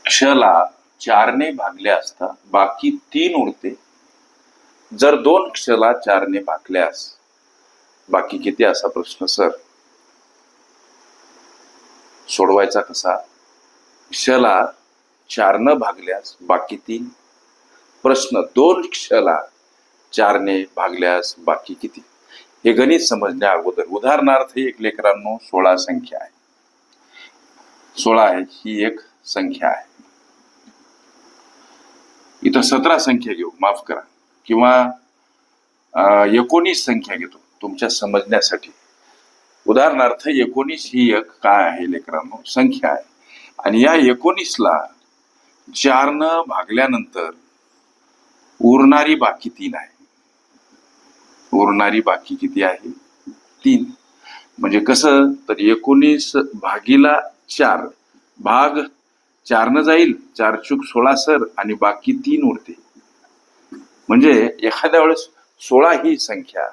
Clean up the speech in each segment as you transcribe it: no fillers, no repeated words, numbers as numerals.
क्षला 4ने भागले असता बाकी 3 उरते. जर 2 क्षला 4ने भागल्यास बाकी किती असा प्रश्न सर. सोडवायचा कसा. क्षला 4 भागल्यास बाकी 3. प्रश्न 2 क्षला 4ने भागल्यास बाकी किती. हे गणित समजण्या अगोदर उदाहरणार्थ एक लेकरांनो 16 संख्या आहे. 16 आहे ही एक संख्या आहे. इथं 17 संख्या घेऊ, माफ करा, किंवा 19 संख्या घेतो तुमच्या समजण्यासाठी. उदाहरणार्थ 19 ही एक काय आहे लेकरांनो संख्या आहे. आणि या 19ला 4 भागल्यानंतर उरणारी बाकी 3 आहे. उरणारी बाकी किती आहे 3. म्हणजे कसं तर 19 भागीला 4 भाग 4 जाईल, 4 चूक 16 सर, आणि बाकी 3 उरते. म्हणजे एखाद्या वेळेस 16 ही संख्या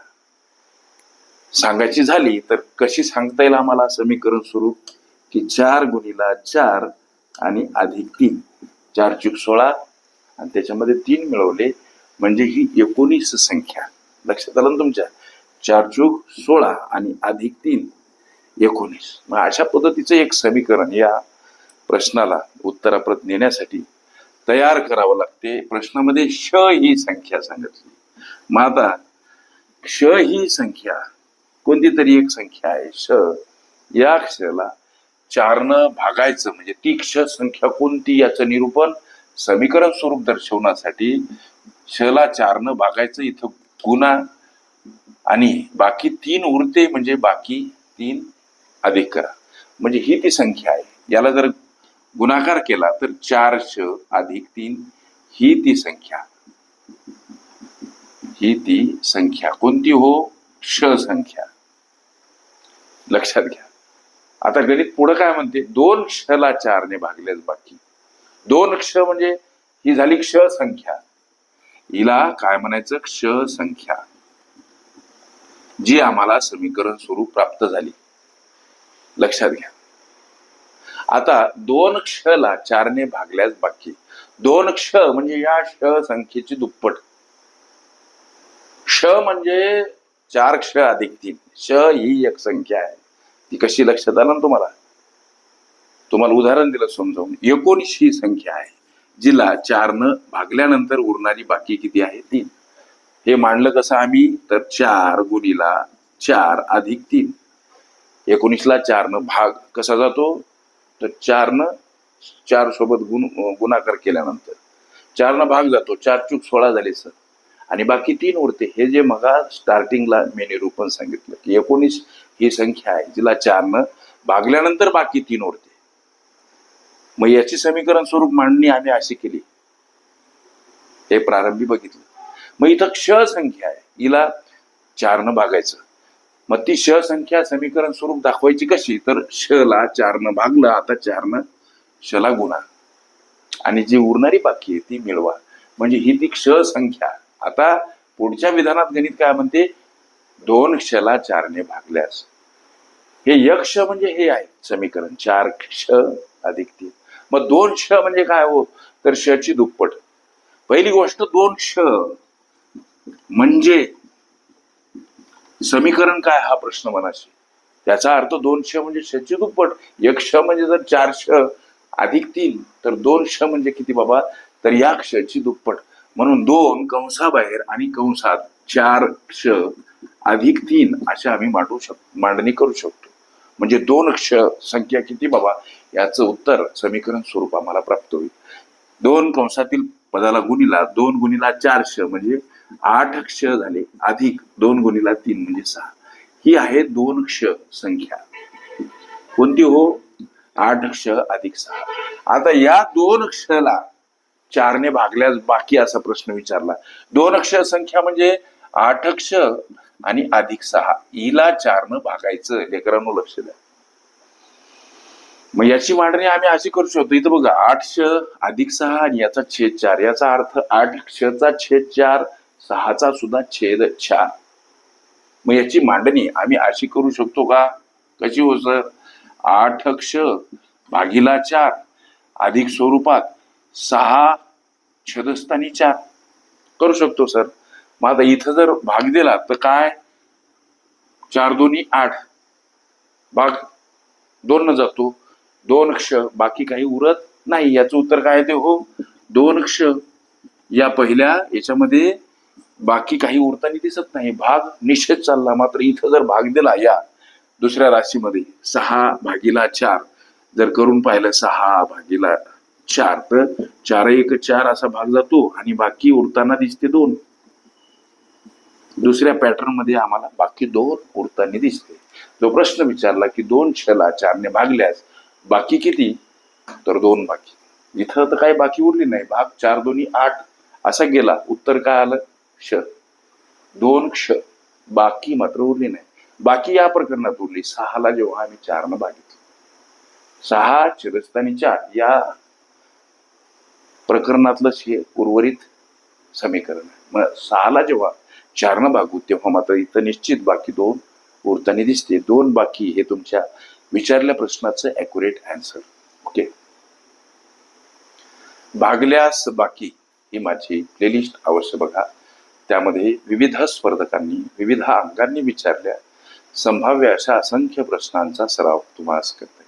सांगायची झाली तर कशी सांगता येईल आम्हाला समीकरण स्वरूप की 4 गुणिला 4 आणि अधिक 3. 4 चूक 16 आणि त्याच्यामध्ये 3 मिळवले म्हणजे ही 19 संख्या. लक्षात आलं ना तुमच्या. 4 चूक 16 आणि अधिक 3 19. मग अशा पद्धतीचं एक समीकरण या प्रश्नाला उत्तराप्रत नेण्यासाठी तयार करावं लागते. प्रश्नामध्ये श ही संख्या सांगितली. मग आता क्ष ही संख्या कोणती तरी एक संख्या आहे श. या क्षला 4 भागायचं म्हणजे ती क्ष संख्या कोणती याचं निरूपण समीकरण स्वरूप दर्शवण्यासाठी शला 4 भागायचं. इथं गुणा आणि बाकी 3 उरते म्हणजे बाकी 3 अधिक करा म्हणजे ही ती संख्या आहे. याला जर गुणाकार केला तर 4 श अधिक 3 ही ती संख्या. ही ती संख्या कोणती हो श संख्या. लक्षात घ्या. आता गणित पुढे काय म्हणते 2 क्षला 4ने भागल्यास बाकी. 2 क्ष म्हणजे ही झाली क्ष संख्या. हिला काय म्हणायचं क्ष संख्या जी आम्हाला समीकरण स्वरूप प्राप्त झाली. लक्षात घ्या. आता 2 क्षला 4ने भागल्यास बाकी. 2 क्ष म्हणजे या श संख्येची दुप्पट. क्ष म्हणजे 4 क्ष अधिक 3. श ही एक संख्या आहे. ती कशी लक्षात आलं ना तुम्हाला. तुम्हाला उदाहरण दिलं समजावून. 19 ही संख्या आहे जिला 4 भागल्यानंतर उरणारी बाकी किती आहे 3. हे मांडलं कसं आम्ही तर 4 गुणिला 4 अधिक 3. 19ला 4 भाग कसा जातो तर 4 सोबत गुणाकार केल्यानंतर 4 भाग जातो. 4 चूक 16 झाले सर आणि बाकी 3 उरते. हे जे मग स्टार्टिंगला मी निरूपण सांगितलं की 19 ही संख्या आहे जिला 4 भागल्यानंतर बाकी 3 उरते. मग याची समीकरण स्वरूप मांडणी आम्ही अशी केली. हे प्रारंभी बघितलं. मग इथं क्ष संख्या आहे हिला 4 भागायचं. मग ती श संख्या समीकरण स्वरूप दाखवायची कशी तर शला 4 भागलं. आता 4 शला गुणा आणि जी उरणारी बाकी आहे ती मिळवा म्हणजे ही ती क्ष संख्या. आता पुढच्या विधानात गणित काय म्हणते 2 क्षला 4ने भागल्यास. हे यक्ष म्हणजे हे आहे समीकरण 4 क्ष अधिक 3. मग 2 क्ष म्हणजे काय हो तर शची दुप्पट. पहिली गोष्ट 2 क्ष म्हणजे समीकरण काय हा प्रश्न मनाशी. त्याचा अर्थ 2 क्ष म्हणजे शची दुप्पट. एक क्ष म्हणजे जर 4 क्ष अधिक 3 तर 2 क्ष म्हणजे किती बाबा तर या क्षची दुप्पट. म्हणून 2 कंसाबाहेर आणि कंसात 4 क्ष अधिक 3 अशा आम्ही मांडणी करू शकतो. म्हणजे 2 क्ष संख्या किती बाबा याचं उत्तर समीकरण स्वरूप आम्हाला प्राप्त होईल. 2 कंसातील पदाला गुणिला 2 गुणिला 4 क्ष म्हणजे 8 क्ष झाले अधिक 2 गुणिला 3 म्हणजे 6. ही आहे 2 क्ष संख्या. कोणती हो 8 क्ष अधिक 6. आता या 2 क्षला 4ने भागल्यास बाकी असा प्रश्न विचारला. 2 क्ष संख्या म्हणजे 8 क्ष आणि अधिक 6 हिला 4 भागायचं. लेकरांनो लक्ष द्या. मग याची मांडणी आम्ही अशी करू शकतो. इथं बघा 8 क्ष अधिक 6 आणि याचा छेद 4. याचा अर्थ 8 क्षचा छेद 4 6चा सुद्धा छेद 4. मग याची मांडणी आम्ही अशी करू शकतो का कशी हो सर 8 क्ष भागीला 4 अधिक स्वरूपात 6 छदस्थानी 4 करू शकतो सर. मग आता इथं जर भाग दिला तर काय, 4 दोन्ही 8, भाग 2 न जातो 2 क्ष, बाकी काही उरत नाही. याचं उत्तर काय ते हो 2 क्ष. या पहिल्या याच्यामध्ये बाकी काही उरताना दिसत नाही, भाग निषेध चालला. मात्र इथं जर भाग दिला या दुसऱ्या राशीमध्ये 6/4 जर करून पाहिलं 6/4 तर 4 1 4 असा भाग जातो आणि बाकी उरताना दिसते 2. दुसऱ्या पॅटर्न मध्ये आम्हाला बाकी 2 उरताना दिसते. जो प्रश्न विचारला की 2 क्षला 4 ने भागल्यास बाकी किती, तर 2 बाकी. इथं तर काही बाकी उरली नाही, भाग 4 दोन्ही 8 असा गेला. उत्तर काय आलं क्ष, 2 क्ष. बाकी मात्र उरली नाही. बाकी या प्रकरणात उरली 6 ला जेव्हा आम्ही 4 न भागितलं, 6 छेदस्थानी 4 या प्रकरणातलंच हे उर्वरित समीकरण आहे. मग 6 ला जेव्हा 4 न भागू तेव्हा मात्र इथं निश्चित बाकी 2 उरताना दिसते. 2 बाकी हे तुमच्या विचारल्या प्रश्नाचं ॲक्युरेट आन्सर. ओके. भागल्यास बाकी ही माझी प्लेलिस्ट अवश्य बघा. त्यामध्ये विविध स्पर्धकांनी विविध अंकांनी विचारल्या संभाव्य अशा असंख्य प्रश्नांचा सराव तुम्हाला करता येईल.